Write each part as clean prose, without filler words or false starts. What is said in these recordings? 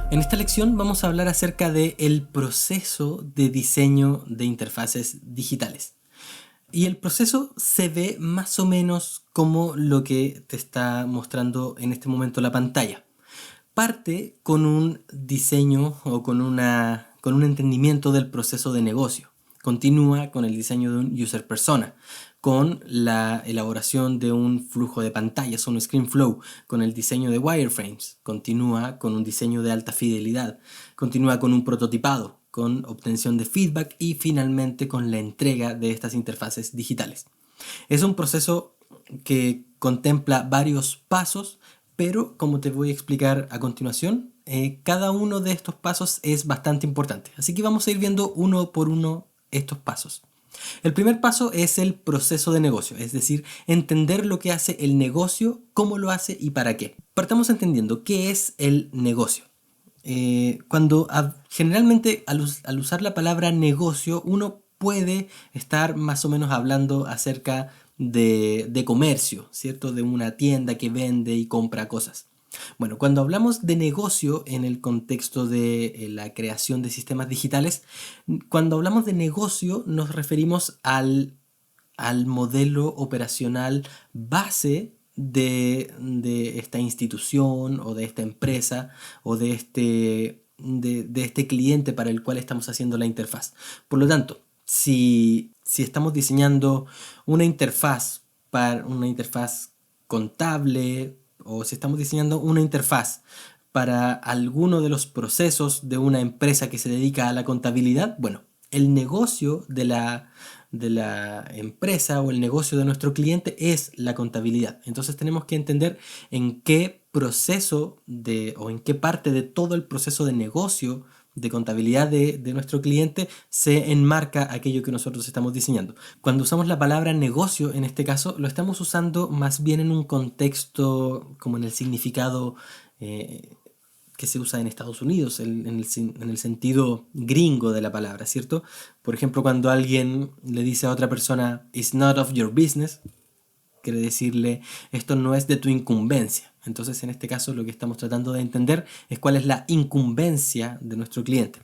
En esta lección vamos a hablar acerca del proceso de diseño de interfaces digitales. Y el proceso se ve más o menos como lo que te está mostrando en este momento la pantalla. Parte con un diseño o con un entendimiento del proceso de negocio. Continúa con el diseño de un user persona, con la elaboración de un flujo de pantallas, un screen flow, con el diseño de wireframes. Continúa con un diseño de alta fidelidad. Continúa con un prototipado, con obtención de feedback y finalmente con la entrega de estas interfaces digitales. Es un proceso que contempla varios pasos, pero como te voy a explicar a continuación, cada uno de estos pasos es bastante importante. Así que vamos a ir viendo uno por uno estos pasos. El primer paso es el proceso de negocio, es decir, entender lo que hace el negocio, cómo lo hace y para qué. Partamos entendiendo qué es el negocio. Generalmente al usar la palabra negocio, uno puede estar más o menos hablando acerca de comercio, ¿cierto? De una tienda que vende y compra cosas. Bueno, cuando hablamos de negocio en el contexto de la creación de sistemas digitales, cuando hablamos de negocio nos referimos al modelo operacional base de esta institución o de esta empresa o de este cliente para el cual estamos haciendo la interfaz. Por lo tanto, si estamos diseñando una interfaz contable o si estamos diseñando una interfaz para alguno de los procesos de una empresa que se dedica a la contabilidad, bueno, el negocio de la empresa o el negocio de nuestro cliente es la contabilidad. Entonces tenemos que entender en qué proceso o en qué parte de todo el proceso de negocio de contabilidad de nuestro cliente se enmarca aquello que nosotros estamos diseñando. Cuando usamos la palabra negocio, en este caso, lo estamos usando más bien en un contexto como en el significado que se usa en Estados Unidos, en el sentido gringo de la palabra, ¿cierto? Por ejemplo, cuando alguien le dice a otra persona, "It's not of your business", quiere decirle, esto no es de tu incumbencia. Entonces, en este caso, lo que estamos tratando de entender es cuál es la incumbencia de nuestro cliente.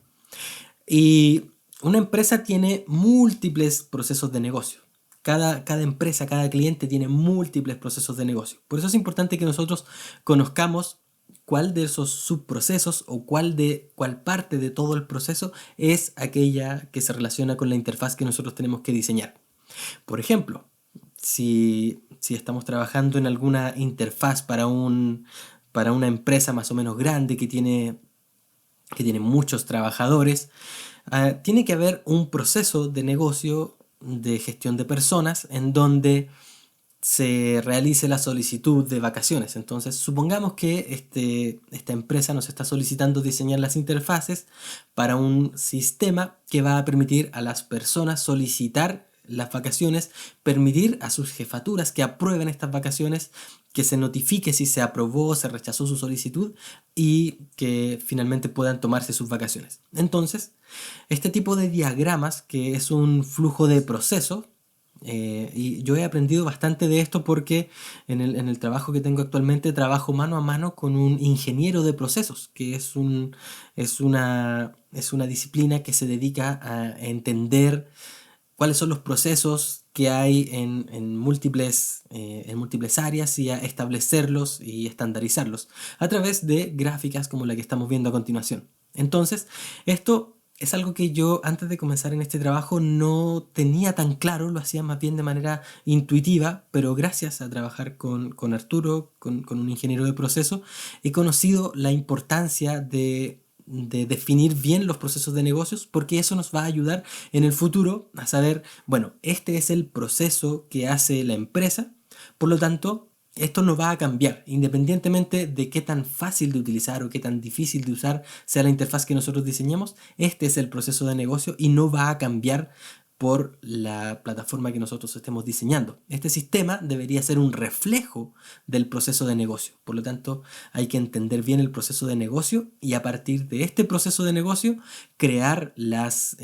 Y una empresa tiene múltiples procesos de negocio. Cada empresa, cada cliente tiene múltiples procesos de negocio. Por eso es importante que nosotros conozcamos cuál de esos subprocesos o cuál parte de todo el proceso es aquella que se relaciona con la interfaz que nosotros tenemos que diseñar. Por ejemplo, si estamos trabajando en alguna interfaz para una empresa más o menos grande que tiene muchos trabajadores, tiene que haber un proceso de negocio de gestión de personas en donde se realice la solicitud de vacaciones. Entonces, supongamos que esta empresa nos está solicitando diseñar las interfaces para un sistema que va a permitir a las personas solicitar las vacaciones, permitir a sus jefaturas que aprueben estas vacaciones, que se notifique si se aprobó o se rechazó su solicitud y que finalmente puedan tomarse sus vacaciones. Entonces, este tipo de diagramas, que es un flujo de proceso, y yo he aprendido bastante de esto porque en el trabajo que tengo actualmente trabajo mano a mano con un ingeniero de procesos, que es una disciplina que se dedica a entender cuáles son los procesos que hay en múltiples áreas y a establecerlos y estandarizarlos a través de gráficas como la que estamos viendo a continuación. Entonces, esto es algo que yo antes de comenzar en este trabajo no tenía tan claro, lo hacía más bien de manera intuitiva, pero gracias a trabajar con Arturo, con un ingeniero de proceso, he conocido la importancia de definir bien los procesos de negocios, porque eso nos va a ayudar en el futuro a saber, bueno, este es el proceso que hace la empresa, por lo tanto, esto no va a cambiar, independientemente de qué tan fácil de utilizar o qué tan difícil de usar sea la interfaz que nosotros diseñemos. Este es el proceso de negocio y no va a cambiar por la plataforma que nosotros estemos diseñando. Este sistema debería ser un reflejo del proceso de negocio. Por lo tanto, hay que entender bien el proceso de negocio y a partir de este proceso de negocio crear las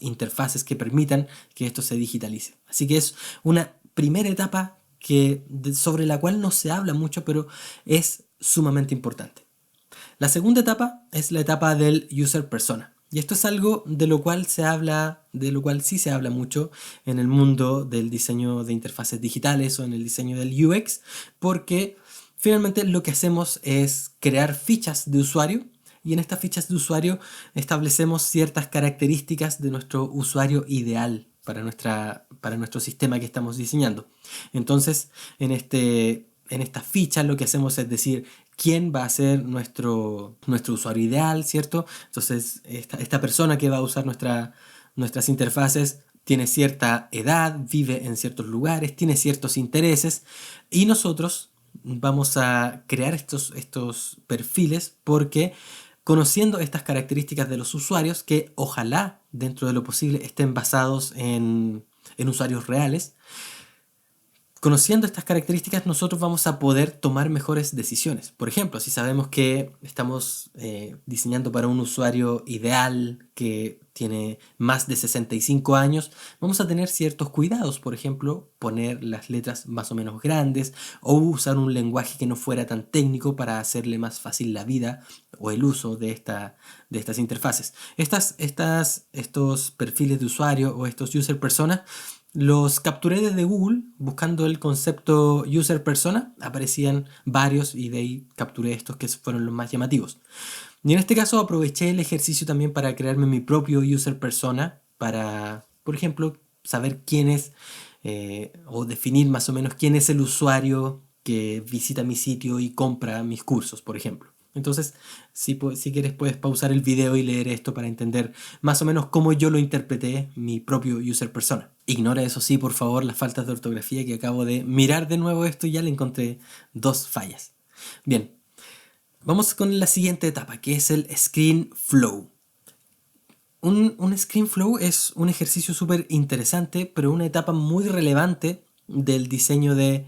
interfaces que permitan que esto se digitalice. Así que es una primera etapa sobre la cual no se habla mucho, pero es sumamente importante. La segunda etapa es la etapa del user persona. Y esto es algo de lo cual sí se habla mucho en el mundo del diseño de interfaces digitales o en el diseño del UX, porque finalmente lo que hacemos es crear fichas de usuario y en estas fichas de usuario establecemos ciertas características de nuestro usuario ideal para nuestro sistema que estamos diseñando. Entonces, en esta ficha lo que hacemos es decir quién va a ser nuestro usuario ideal, ¿cierto? Entonces, esta persona que va a usar nuestras interfaces tiene cierta edad, vive en ciertos lugares, tiene ciertos intereses y nosotros vamos a crear estos perfiles porque conociendo estas características de los usuarios que ojalá dentro de lo posible estén basados en usuarios reales. Conociendo estas características nosotros vamos a poder tomar mejores decisiones. Por ejemplo, si sabemos que estamos diseñando para un usuario ideal que tiene más de 65 años, vamos a tener ciertos cuidados. Por ejemplo, poner las letras más o menos grandes o usar un lenguaje que no fuera tan técnico para hacerle más fácil la vida o el uso de estas interfaces. Estos perfiles de usuario o estos user personas los capturé desde Google buscando el concepto user persona, aparecían varios y de ahí capturé estos que fueron los más llamativos. Y en este caso aproveché el ejercicio también para crearme mi propio user persona para, por ejemplo, saber quién es o definir más o menos quién es el usuario que visita mi sitio y compra mis cursos, por ejemplo. Entonces, si quieres puedes pausar el video y leer esto para entender más o menos cómo yo lo interpreté, mi propio user persona. Ignora eso sí, por favor, las faltas de ortografía que acabo de mirar de nuevo esto y ya le encontré 2 fallas. Bien, vamos con la siguiente etapa, que es el Screen Flow. Un Screen Flow es un ejercicio súper interesante, pero una etapa muy relevante del diseño de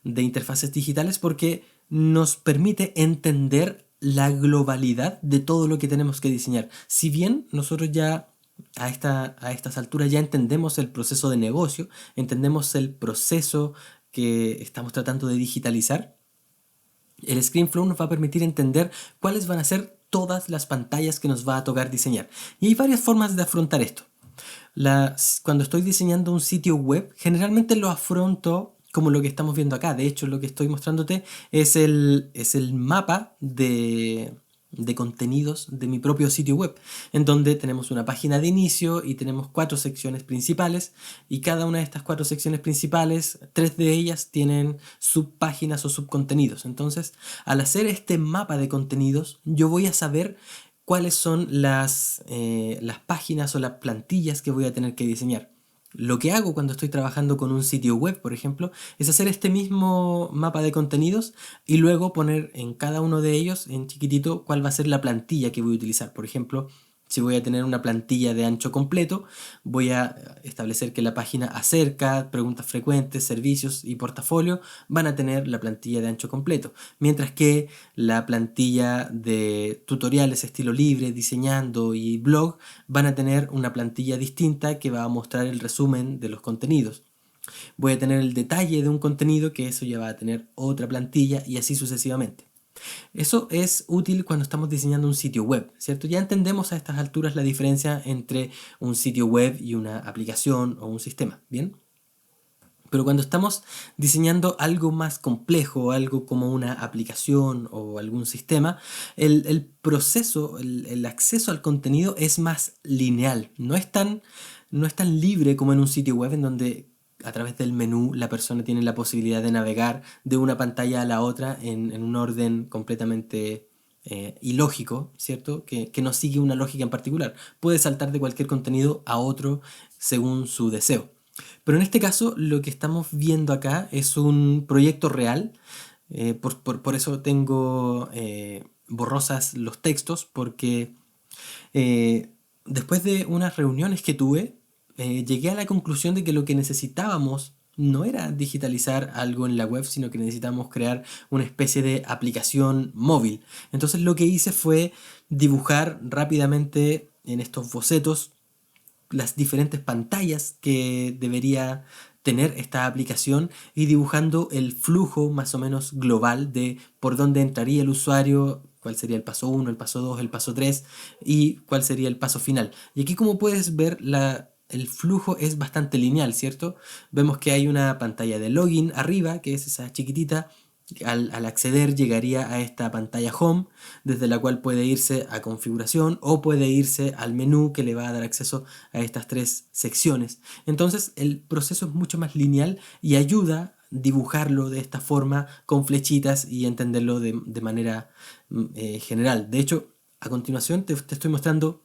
interfaces digitales porque nos permite entender la globalidad de todo lo que tenemos que diseñar. Si bien nosotros ya a estas alturas ya entendemos el proceso de negocio, entendemos el proceso que estamos tratando de digitalizar, el ScreenFlow nos va a permitir entender cuáles van a ser todas las pantallas que nos va a tocar diseñar. Y hay varias formas de afrontar esto. Cuando estoy diseñando un sitio web, generalmente lo afronto como lo que estamos viendo acá. De hecho, lo que estoy mostrándote es el mapa de contenidos de mi propio sitio web, en donde tenemos una página de inicio y tenemos 4 secciones principales y cada una de estas 4 secciones principales, 3 de ellas tienen subpáginas o subcontenidos. Entonces, al hacer este mapa de contenidos, yo voy a saber cuáles son las páginas o las plantillas que voy a tener que diseñar. Lo que hago cuando estoy trabajando con un sitio web, por ejemplo, es hacer este mismo mapa de contenidos y luego poner en cada uno de ellos, en chiquitito, cuál va a ser la plantilla que voy a utilizar. Por ejemplo, si voy a tener una plantilla de ancho completo, voy a establecer que la página acerca, preguntas frecuentes, servicios y portafolio van a tener la plantilla de ancho completo. Mientras que la plantilla de tutoriales estilo libre, diseñando y blog van a tener una plantilla distinta que va a mostrar el resumen de los contenidos. Voy a tener el detalle de un contenido que eso ya va a tener otra plantilla y así sucesivamente. Eso es útil cuando estamos diseñando un sitio web, ¿cierto? Ya entendemos a estas alturas la diferencia entre un sitio web y una aplicación o un sistema, ¿bien? Pero cuando estamos diseñando algo más complejo, algo como una aplicación o algún sistema, el proceso, el acceso al contenido es más lineal, no es tan libre como en un sitio web en donde a través del menú la persona tiene la posibilidad de navegar de una pantalla a la otra en un orden completamente ilógico, ¿cierto? Que no sigue una lógica en particular. Puede saltar de cualquier contenido a otro según su deseo. Pero en este caso lo que estamos viendo acá es un proyecto real, por eso tengo borrosas los textos, porque después de unas reuniones que tuve, llegué a la conclusión de que lo que necesitábamos no era digitalizar algo en la web, sino que necesitábamos crear una especie de aplicación móvil. Entonces lo que hice fue dibujar rápidamente en estos bocetos las diferentes pantallas que debería tener esta aplicación y dibujando el flujo más o menos global de por dónde entraría el usuario, cuál sería el paso 1, el paso 2, el paso 3 y cuál sería el paso final. Y aquí, como puedes ver, el flujo es bastante lineal, ¿cierto? Vemos que hay una pantalla de login arriba, que es esa chiquitita. Al acceder llegaría a esta pantalla home, desde la cual puede irse a configuración o puede irse al menú que le va a dar acceso a estas tres secciones. Entonces el proceso es mucho más lineal y ayuda a dibujarlo de esta forma con flechitas y entenderlo de manera general. De hecho, a continuación te estoy mostrando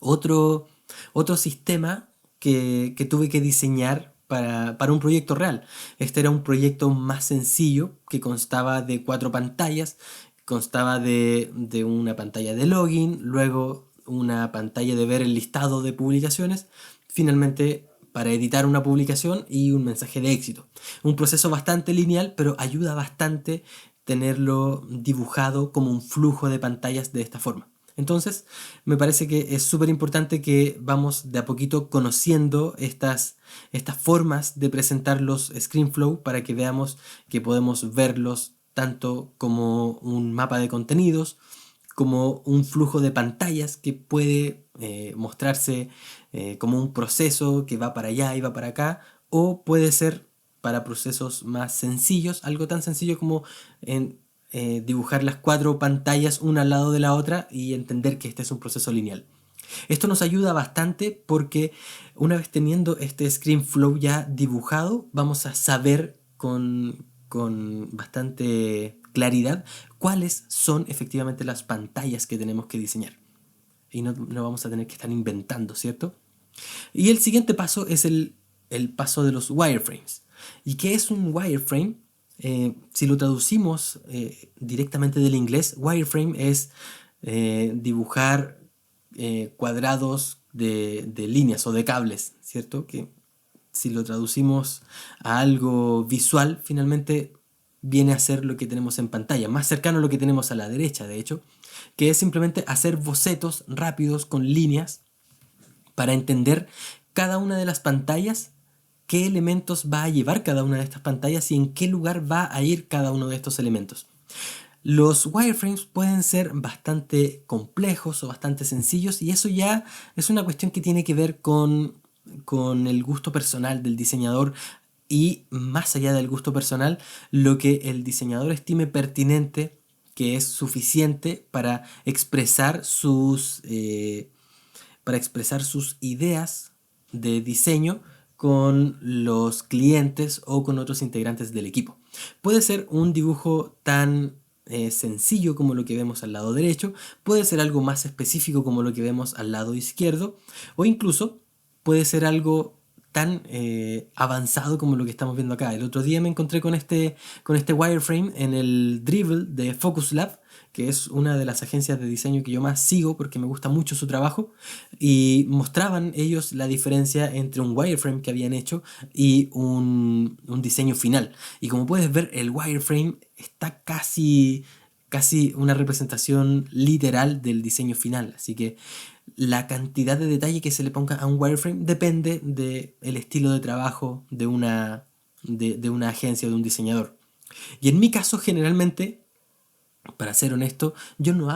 otro, otro sistema que tuve que diseñar para un proyecto real. Este era un proyecto más sencillo que constaba de 4 pantallas. Constaba de una pantalla de login, luego una pantalla de ver el listado de publicaciones, finalmente para editar una publicación y un mensaje de éxito. Un proceso bastante lineal, pero ayuda bastante tenerlo dibujado como un flujo de pantallas de esta forma. Entonces, me parece que es súper importante que vamos de a poquito conociendo estas formas de presentar los ScreenFlow para que veamos que podemos verlos tanto como un mapa de contenidos, como un flujo de pantallas que puede mostrarse como un proceso que va para allá y va para acá, o puede ser para procesos más sencillos, algo tan sencillo como dibujar las 4 pantallas una al lado de la otra y entender que este es un proceso lineal. Esto nos ayuda bastante porque una vez teniendo este ScreenFlow ya dibujado, vamos a saber con bastante claridad cuáles son efectivamente las pantallas que tenemos que diseñar. Y no vamos a tener que estar inventando, ¿cierto? Y el siguiente paso es el paso de los wireframes. ¿Y qué es un wireframe? Si lo traducimos directamente del inglés, wireframe es dibujar cuadrados de líneas o de cables, ¿cierto? Que si lo traducimos a algo visual, finalmente viene a ser lo que tenemos en pantalla, más cercano a lo que tenemos a la derecha, de hecho, que es simplemente hacer bocetos rápidos con líneas para entender cada una de las pantallas, qué elementos va a llevar cada una de estas pantallas y en qué lugar va a ir cada uno de estos elementos. Los wireframes pueden ser bastante complejos o bastante sencillos y eso ya es una cuestión que tiene que ver con el gusto personal del diseñador y más allá del gusto personal, lo que el diseñador estime pertinente, que es suficiente para expresar sus ideas de diseño con los clientes o con otros integrantes del equipo. Puede ser un dibujo tan sencillo como lo que vemos al lado derecho, puede ser algo más específico como lo que vemos al lado izquierdo, o incluso puede ser algo tan avanzado como lo que estamos viendo acá. El otro día me encontré con este wireframe en el Dribbble de Focus Lab, que es una de las agencias de diseño que yo más sigo porque me gusta mucho su trabajo, y mostraban ellos la diferencia entre un wireframe que habían hecho y un diseño final. Y como puedes ver, el wireframe está casi una representación literal del diseño final, así que la cantidad de detalle que se le ponga a un wireframe depende del estilo de trabajo de una agencia o de un diseñador. Y en mi caso, generalmente, para ser honesto, yo no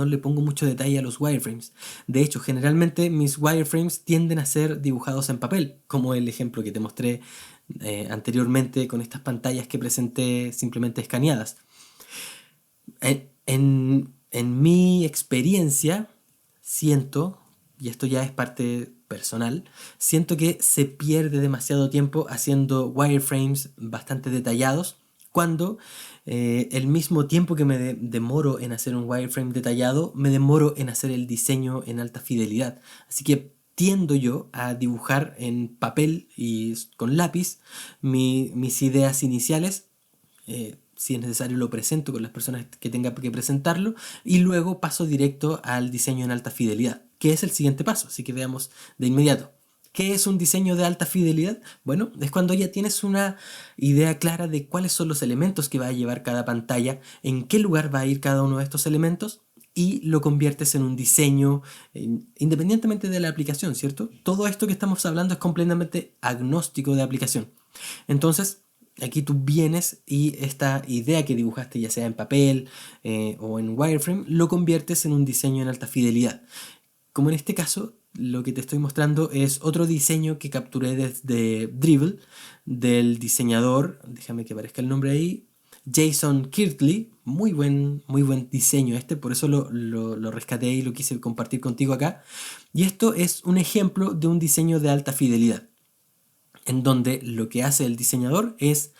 le pongo mucho detalle a los wireframes. De hecho, generalmente mis wireframes tienden a ser dibujados en papel, como el ejemplo que te mostré anteriormente con estas pantallas que presenté simplemente escaneadas. En mi experiencia, siento, y esto ya es parte personal, siento que se pierde demasiado tiempo haciendo wireframes bastante detallados cuando el mismo tiempo que me demoro en hacer un wireframe detallado, me demoro en hacer el diseño en alta fidelidad. Así que tiendo yo a dibujar en papel y con lápiz mis ideas iniciales. Si es necesario lo presento con las personas que tenga que presentarlo y luego paso directo al diseño en alta fidelidad, que es el siguiente paso, así que veamos de inmediato. ¿Qué es un diseño de alta fidelidad? Bueno, es cuando ya tienes una idea clara de cuáles son los elementos que va a llevar cada pantalla, en qué lugar va a ir cada uno de estos elementos y lo conviertes en un diseño independientemente de la aplicación, ¿cierto? Todo esto que estamos hablando es completamente agnóstico de aplicación. Entonces, aquí tú vienes y esta idea que dibujaste, ya sea en papel o en wireframe, lo conviertes en un diseño en alta fidelidad. Como en este caso, lo que te estoy mostrando es otro diseño que capturé desde Dribbble, del diseñador, déjame que aparezca el nombre ahí, Jason Kirtley. Muy buen diseño este, por eso lo rescaté y lo quise compartir contigo acá. Y esto es un ejemplo de un diseño de alta fidelidad, en donde lo que hace el diseñador es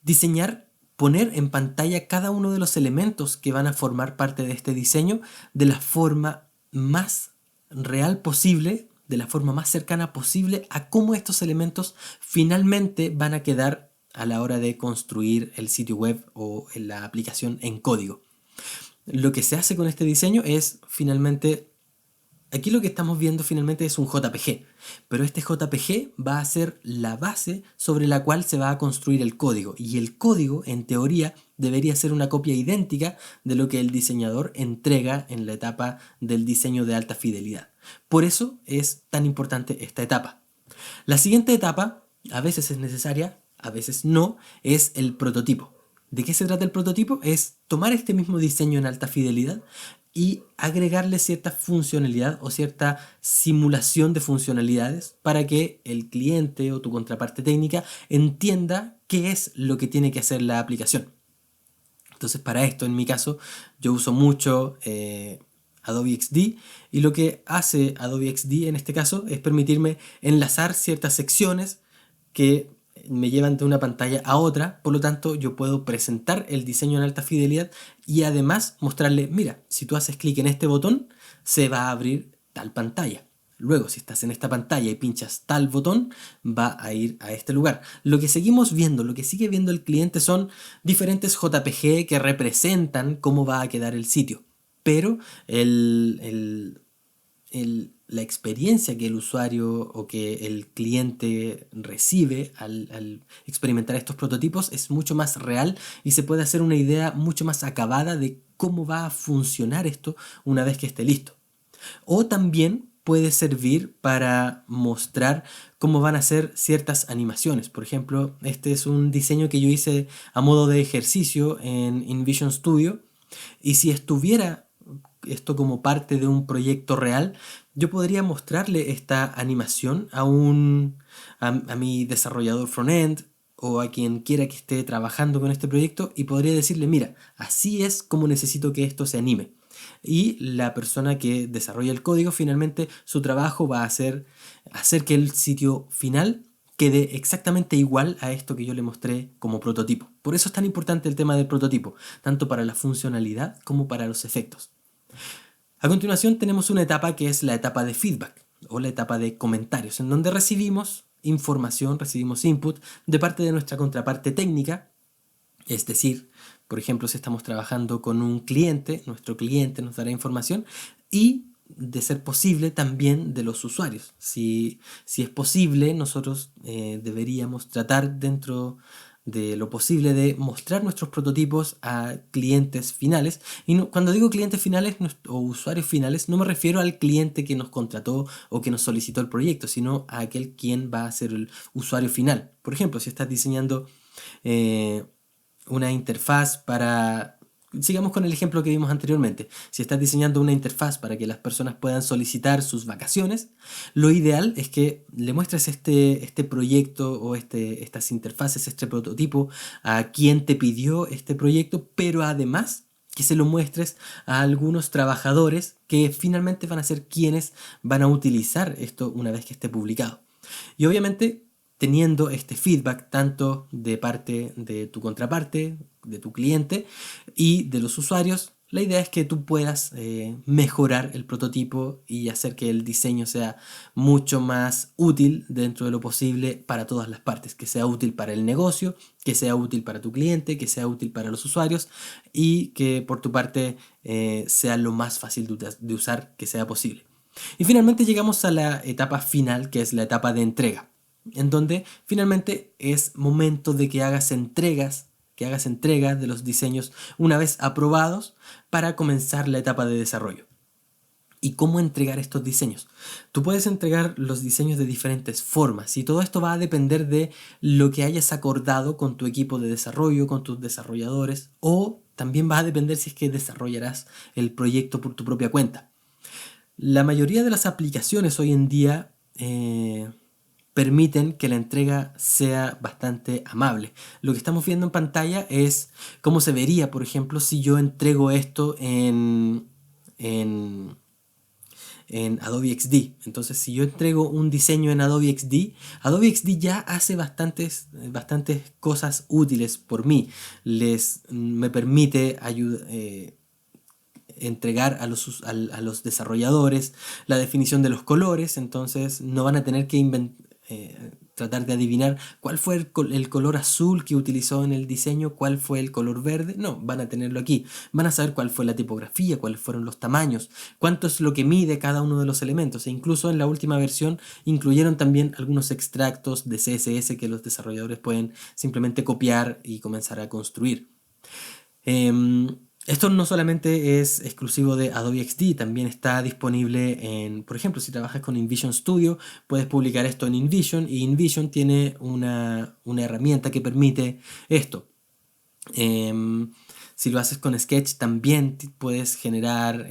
diseñar, poner en pantalla cada uno de los elementos que van a formar parte de este diseño de la forma más real posible, de la forma más cercana posible a cómo estos elementos finalmente van a quedar a la hora de construir el sitio web o la aplicación en código. Lo que se hace con este diseño es finalmente, aquí lo que estamos viendo finalmente es un JPG, pero este JPG va a ser la base sobre la cual se va a construir el código, y el código en teoría debería ser una copia idéntica de lo que el diseñador entrega en la etapa del diseño de alta fidelidad. Por eso es tan importante esta etapa. La siguiente etapa, a veces es necesaria, a veces no, es el prototipo. ¿De qué se trata el prototipo? Es tomar este mismo diseño en alta fidelidad y agregarle cierta funcionalidad o cierta simulación de funcionalidades para que el cliente o tu contraparte técnica entienda qué es lo que tiene que hacer la aplicación. Entonces, para esto, en mi caso, yo uso mucho Adobe XD, y lo que hace Adobe XD en este caso es permitirme enlazar ciertas secciones que me llevan de una pantalla a otra. Por lo tanto, yo puedo presentar el diseño en alta fidelidad y además mostrarle, mira, si tú haces clic en este botón, se va a abrir tal pantalla. Luego, si estás en esta pantalla y pinchas tal botón, va a ir a este lugar. Lo que seguimos viendo, lo que sigue viendo el cliente son diferentes JPG que representan cómo va a quedar el sitio. Pero la experiencia que el usuario o que el cliente recibe al experimentar estos prototipos es mucho más real y se puede hacer una idea mucho más acabada de cómo va a funcionar esto una vez que esté listo. O también puede servir para mostrar cómo van a ser ciertas animaciones. Por ejemplo, este es un diseño que yo hice a modo de ejercicio en InVision Studio, y si estuviera esto como parte de un proyecto real, yo podría mostrarle esta animación a mi desarrollador frontend o a quien quiera que esté trabajando con este proyecto, y podría decirle, mira, así es como necesito que esto se anime. Y la persona que desarrolla el código, finalmente su trabajo va a ser hacer que el sitio final quede exactamente igual a esto que yo le mostré como prototipo. Por eso es tan importante el tema del prototipo, tanto para la funcionalidad como para los efectos. A continuación tenemos una etapa que es la etapa de feedback o la etapa de comentarios, en donde recibimos información, recibimos input de parte de nuestra contraparte técnica. Es decir, por ejemplo, si estamos trabajando con un cliente, nuestro cliente nos dará información, y de ser posible también de los usuarios. Si es posible, nosotros deberíamos tratar dentro de lo posible de mostrar nuestros prototipos a clientes finales. Y cuando digo clientes finales o usuarios finales, no me refiero al cliente que nos contrató o que nos solicitó el proyecto, sino a aquel quien va a ser el usuario final. Por ejemplo, si estás diseñando una interfaz para... Sigamos con el ejemplo que vimos anteriormente. Si estás diseñando una interfaz para que las personas puedan solicitar sus vacaciones, lo ideal es que le muestres este proyecto o estas interfaces, este prototipo, a quien te pidió este proyecto, pero además que se lo muestres a algunos trabajadores que finalmente van a ser quienes van a utilizar esto una vez que esté publicado. Y obviamente, teniendo este feedback tanto de parte de tu contraparte, de tu cliente y de los usuarios, la idea es que tú puedas mejorar el prototipo y hacer que el diseño sea mucho más útil dentro de lo posible para todas las partes, que sea útil para el negocio, que sea útil para tu cliente, que sea útil para los usuarios, y que por tu parte sea lo más fácil de usar que sea posible. Y finalmente llegamos a la etapa final, que es la etapa de entrega, en donde finalmente es momento de que hagas entrega de los diseños una vez aprobados para comenzar la etapa de desarrollo. y cómo entregar estos diseños. Tú puedes entregar los diseños de diferentes formas y todo esto va a depender de lo que hayas acordado con tu equipo de desarrollo, con tus desarrolladores, o también va a depender si es que desarrollarás el proyecto por tu propia cuenta. La mayoría de las aplicaciones hoy en día permiten que la entrega sea bastante amable. Lo que estamos viendo en pantalla es cómo se vería, por ejemplo, si yo entrego esto en Adobe XD. Entonces, si yo entrego un diseño en Adobe XD, Adobe XD ya hace bastantes cosas útiles por mí. Me permite entregar a los desarrolladores la definición de los colores, entonces no van a tener que tratar de adivinar cuál fue el color azul que utilizó en el diseño, cuál fue el color verde. No, van a tenerlo aquí. Van a saber cuál fue la tipografía, cuáles fueron los tamaños, cuánto es lo que mide cada uno de los elementos. E incluso en la última versión incluyeron también algunos extractos de CSS que los desarrolladores pueden simplemente copiar y comenzar a construir. Esto no solamente es exclusivo de Adobe XD, también está disponible en, por ejemplo, si trabajas con InVision Studio, puedes publicar esto en InVision, y InVision tiene una herramienta que permite esto. Si lo haces con Sketch, también puedes generar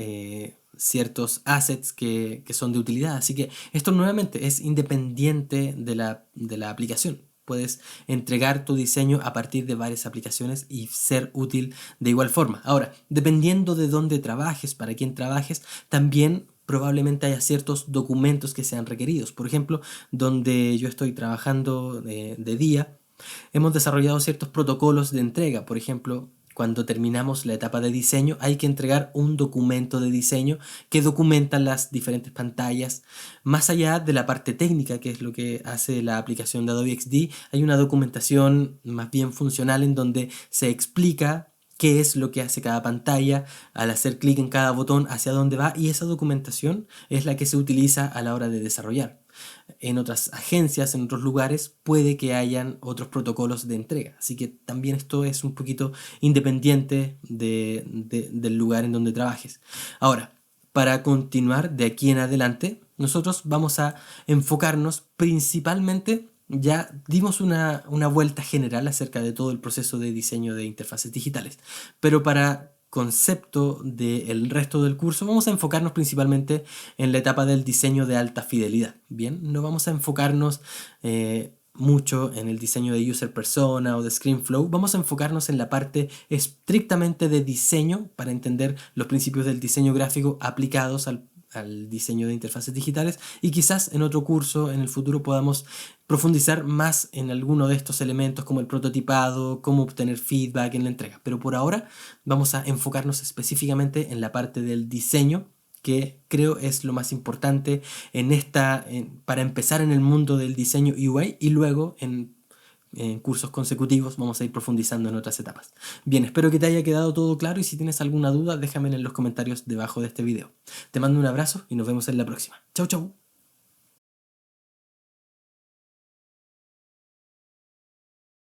ciertos assets que son de utilidad. Así que esto nuevamente es independiente de la aplicación. Puedes entregar tu diseño a partir de varias aplicaciones y ser útil de igual forma. Ahora, dependiendo de dónde trabajes, para quién trabajes, también probablemente haya ciertos documentos que sean requeridos. Por ejemplo, donde yo estoy trabajando de día, hemos desarrollado ciertos protocolos de entrega. Por ejemplo, cuando terminamos la etapa de diseño, hay que entregar un documento de diseño que documenta las diferentes pantallas. Más allá de la parte técnica, que es lo que hace la aplicación de Adobe XD, hay una documentación más bien funcional en donde se explica qué es lo que hace cada pantalla, al hacer clic en cada botón, hacia dónde va, y esa documentación es la que se utiliza a la hora de desarrollar. En otras agencias, en otros lugares, puede que hayan otros protocolos de entrega. Así que también esto es un poquito independiente del lugar en donde trabajes. Ahora, para continuar de aquí en adelante, nosotros vamos a enfocarnos principalmente. Ya dimos una vuelta general acerca de todo el proceso de diseño de interfaces digitales, pero para concepto del resto del curso vamos a enfocarnos principalmente en la etapa del diseño de alta fidelidad. Bien, no vamos a enfocarnos mucho en el diseño de user persona o de ScreenFlow. Vamos a enfocarnos en la parte estrictamente de diseño para entender los principios del diseño gráfico aplicados al diseño de interfaces digitales, y quizás en otro curso en el futuro podamos profundizar más en alguno de estos elementos como el prototipado, cómo obtener feedback en la entrega. Pero por ahora vamos a enfocarnos específicamente en la parte del diseño, que creo es lo más importante para empezar en el mundo del diseño UI, y luego en cursos consecutivos vamos a ir profundizando en otras etapas. Bien, espero que te haya quedado todo claro, y si tienes alguna duda déjamela en los comentarios debajo de este video. Te mando un abrazo y nos vemos en la próxima. Chau, chau.